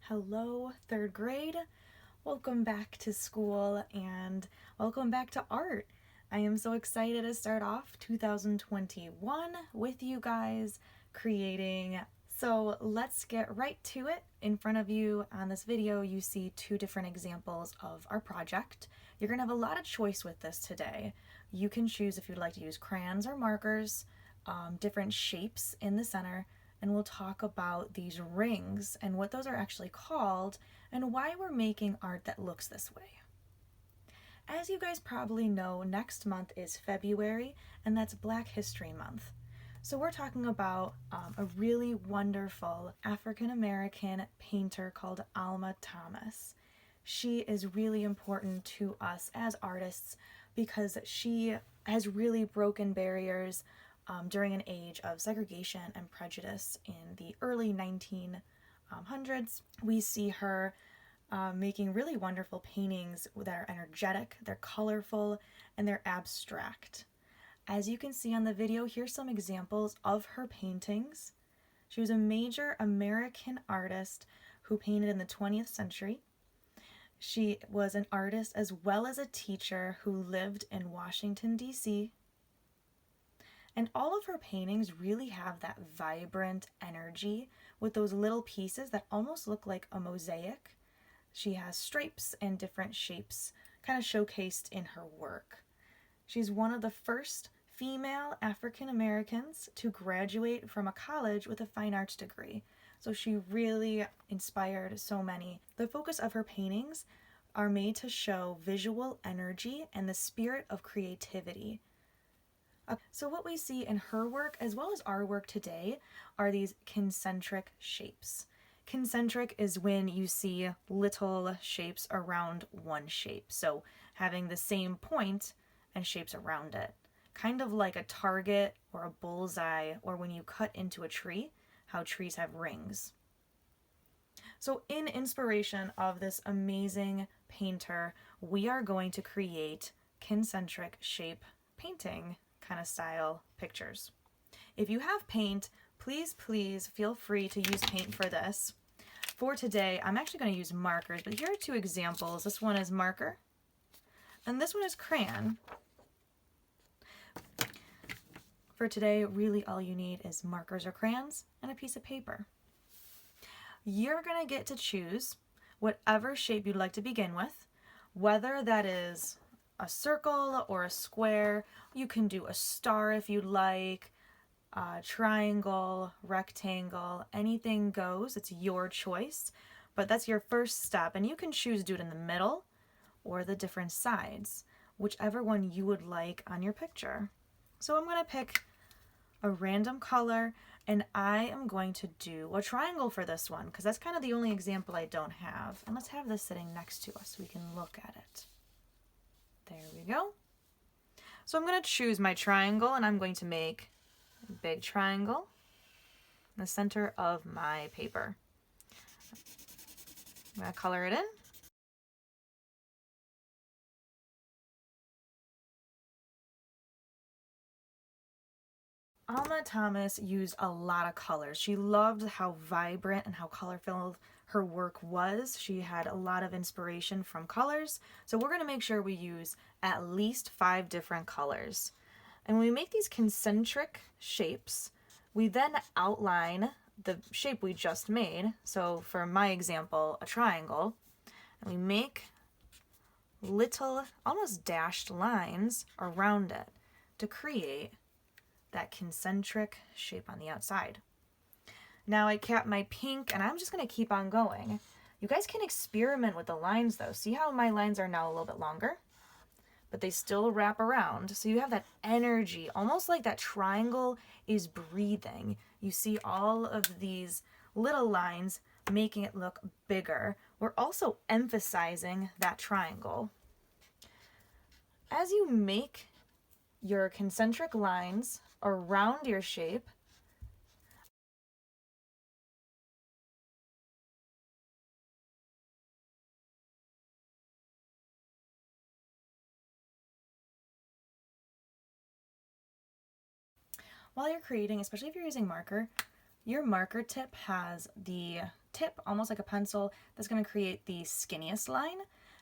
Hello, third grade. Welcome back to school and welcome back to art. I am so excited to start off 2021 with you guys creating. So let's get right to it. In front of you on this video, you see two different examples of our project. You're gonna have a lot of choice with this today. You can choose if you'd like to use crayons or markers, different shapes in the center, and we'll talk about these rings and what those are actually called and why we're making art that looks this way. As you guys probably know, next month is February, and that's Black History Month. So we're talking about a really wonderful African American painter called Alma Thomas. She is really important to us as artists because she has really broken barriers during an age of segregation and prejudice in the early 1900s. We see her making really wonderful paintings that are energetic, they're colorful, and they're abstract. As you can see on the video, here's some examples of her paintings. She was a major American artist who painted in the 20th century. She was an artist as well as a teacher who lived in Washington, D.C., and all of her paintings really have that vibrant energy with those little pieces that almost look like a mosaic. She has stripes and different shapes kind of showcased in her work. She's one of the first female African Americans to graduate from a college with a fine arts degree. So she really inspired so many. The focus of her paintings are made to show visual energy and the spirit of creativity. So what we see in her work as well as our work today are these concentric shapes. Concentric is when you see little shapes around one shape. So having the same point and shapes around it. Kind of like a target or a bullseye, or when you cut into a tree, how trees have rings. So in inspiration of this amazing painter, we are going to create concentric shape painting kind of style pictures. If you have paint, please feel free to use paint for this. For today, I'm actually going to use markers, but here are two examples. This one is marker, and this one is crayon. For today, really all you need is markers or crayons and a piece of paper. You're going to get to choose whatever shape you'd like to begin with, whether that is a circle or a square. You can do a star if you'd like, a triangle, rectangle, anything goes. It's your choice, but that's your first step, and you can choose to do it in the middle or the different sides, whichever one you would like on your picture. So I'm going to pick a random color, and I am going to do a triangle for this one because that's kind of the only example I don't have. And let's have this sitting next to us so we can look at it. There we go. So I'm going to choose my triangle, and I'm going to make a big triangle in the center of my paper. I'm going to color it in. Alma Thomas used a lot of colors. She loved how vibrant and how colorful her work was. She had a lot of inspiration from colors. So we're going to make sure we use at least 5 different colors. And when we make these concentric shapes, we then outline the shape we just made. So for my example, a triangle. And we make little, almost dashed lines around it to create that concentric shape on the outside. Now I capped my pink, and I'm just going to keep on going. You guys can experiment with the lines though. See how my lines are now a little bit longer? But they still wrap around. So you have that energy, almost like that triangle is breathing. You see all of these little lines making it look bigger. We're also emphasizing that triangle. As you make your concentric lines around your shape, while you're creating, especially if you're using marker, your marker tip has the tip, almost like a pencil, that's going to create the skinniest line.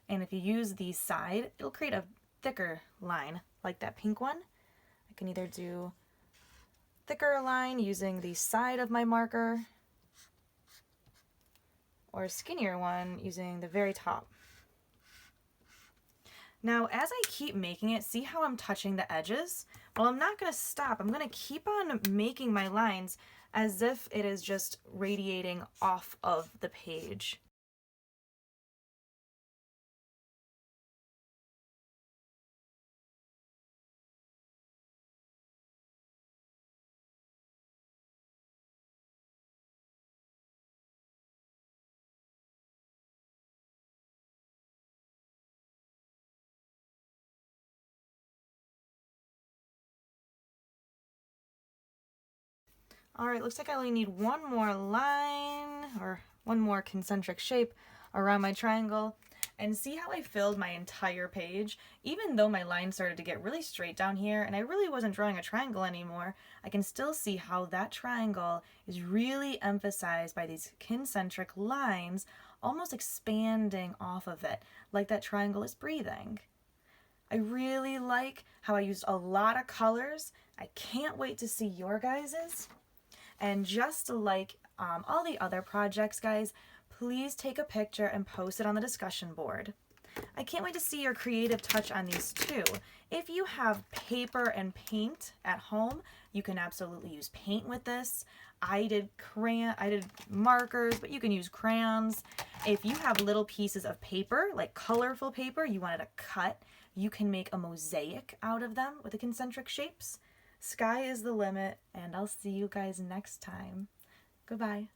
And if you use the side, it'll create a thicker line, like that pink one. I can either do thicker line using the side of my marker, or a skinnier one using the very top. Now, as I keep making it, see how I'm touching the edges? Well, I'm not going to stop. I'm going to keep on making my lines as if it is just radiating off of the page. All right, looks like I only need one more line, or one more concentric shape around my triangle. And see how I filled my entire page? Even though my line started to get really straight down here and I really wasn't drawing a triangle anymore, I can still see how that triangle is really emphasized by these concentric lines almost expanding off of it, like that triangle is breathing. I really like how I used a lot of colors. I can't wait to see your guys's. And just like all the other projects, guys, please take a picture and post it on the discussion board. I can't wait to see your creative touch on these too. If you have paper and paint at home, you can absolutely use paint with this. I did markers, but you can use crayons. If you have little pieces of paper, like colorful paper, you wanted to cut, you can make a mosaic out of them with the concentric shapes. Sky is the limit, and I'll see you guys next time. Goodbye.